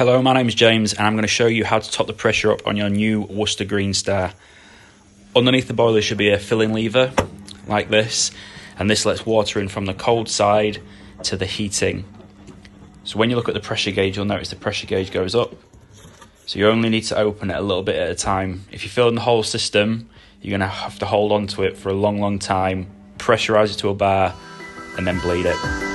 Hello, my name is James and I'm going to show you how to top the pressure up on your new Worcester Greenstar. Underneath the boiler should be a filling lever like this, and this lets water in from the cold side to the heating. So when you look at the pressure gauge, you'll notice the pressure gauge goes up. So you only need to open it a little bit at a time. If you're filling the whole system, you're going to have to hold on to it for a long time, pressurize it to a bar and then bleed it.